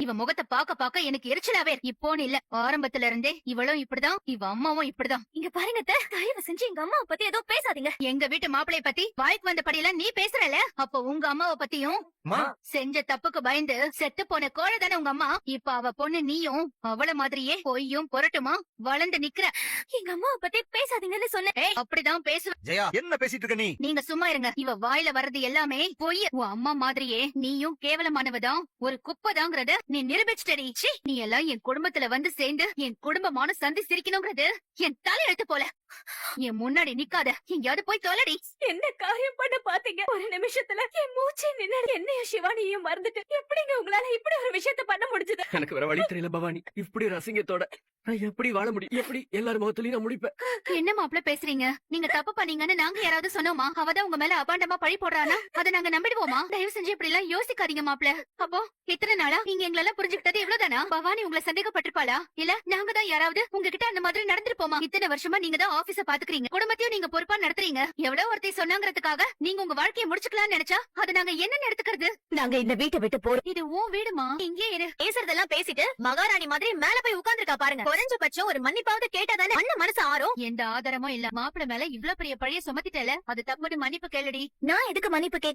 இவ முகத்தை பாக்க பாக்க எனக்கு எரிச்சலாவே இருக்கு. இப்போன்னு இல்ல, ஆரம்பத்துல இருந்தே இவளும் இப்படிதான், இவ அம்மாவும் இப்படிதான். இங்க பாருங்க அத்தை, தயவு செஞ்சு எங்க அம்மாவை பத்தி ஏதோ பேசாதீங்க. எங்க வீட்டு மாப்பிளைய பத்தி வாய்க்கு வந்தபடியெல்லாம் நீ பேசுறல, அப்ப உங்க அம்மாவை பத்தியும் செஞ்ச தப்புக்கு பயந்து செத்து போன கோழை தானே உங்க அம்மா. இப்ப அவ பொண்ணு நீயும் அவள மாதிரியே பொய்யும் பொருட்டுமா வளர்ந்து நிக்கிற. எங்க அம்மாவை பத்தி பேசாதீங்கன்னு சொன்னேன். அப்படிதான் பேசுவ. ஜெயா, என்ன பேசிட்டு இருக்க நீ? நீங்க சும்மா இருங்க. இவ வாயில வர்றது எல்லாமே பொய். உன் அம்மா மாதிரியே நீயும் கேவலமானவதான், ஒரு குப்பைதாங்கிறத நீ நிரூபிச்சிட்டடி. நீ எல்லாம் என் குடும்பத்துல வந்து சேர்ந்து என் குடும்பமான சந்தி சிரிக்கணுங்கிறது என் தலையெழுத்து போல. என் முன்னாடி நிக்காத, எங்கயாவது போய் தொலைடி. என்ன காரியம் பண்ண பாத்தீங்க? ஒரு நிமிஷத்துல என் மூச்சே நின்னு என்னையும் சிவானியையும் மறந்துட்டு எப்படிங்க உங்களால இப்படி ஒரு விஷயத்த பண்ண முடிஞ்சது? எனக்கு வேற வழி தெரியல பவானி. இப்படி ஒரு அசிங்கத்தோட நான் எப்படி வாழ முடியும்? எப்படி எல்லாரும் முகத்துலயும் நான் முடிப்பேன்? என்ன மாப்பிள்ள பேசுறீங்க? நீங்க தப்பு பண்ணீங்கன்னு நாங்க யாராவது சொன்னோமா? அவதான் உங்க மேல அபாண்டமா பழி போடுறானா? அதை நாங்க நம்பிடுவோமா? தயவு செஞ்சு இப்படி எல்லாம் யோசிக்காதீங்க மாப்பிள்ள. அப்போ இத்தனை நாளா நீங்க எங்களெல்லாம் புரிஞ்சுக்கிட்டது இவ்வளவுதானா? பவானி உங்களை சந்தேகப்பட்டிருப்பாளா? இல்ல நாங்க தான் யாராவது உங்ககிட்ட அந்த மாதிரி நடந்திருப்போமா? இத்தனை வருஷமா நீங்க தான் ஆபீஸ பாத்துக்கிறீங்க, குடும்பத்தையும் நீங்க பொறுப்பா நடத்துறீங்க. எவ்வளவு ஒருத்தை சொன்னாங்கிறதுக்காக நீங்க உங்க வாழ்க்கையை முடிச்சுக்கலாம்னு நினைச்சா அதை நாங்க என்னன்னு எடுத்துக்கிறது? நாங்க இந்த வீட்டை விட்டு போறோம். இது உன் வீடுமா, இங்கே இரு. பேசுறதெல்லாம் பேசிட்டு மகாராணி மாதிரி மேல போய் உட்கார்ந்துருக்கா பாருங்க. குறைஞ்சபட்சம் ஒரு மன்னிப்பாவது கேட்டாதானே அண்ணன் மனசு ஆறும். எந்த ஆதாரமும் இல்ல. மாப்பிள்ள மேல இவ்வளவு பெரிய பழிய சுமத்திட்டல, அது தப்புன்னு மன்னிப்பு கேளுடி. நான் எதுக்கு மன்னிப்பு கேட்கணும்?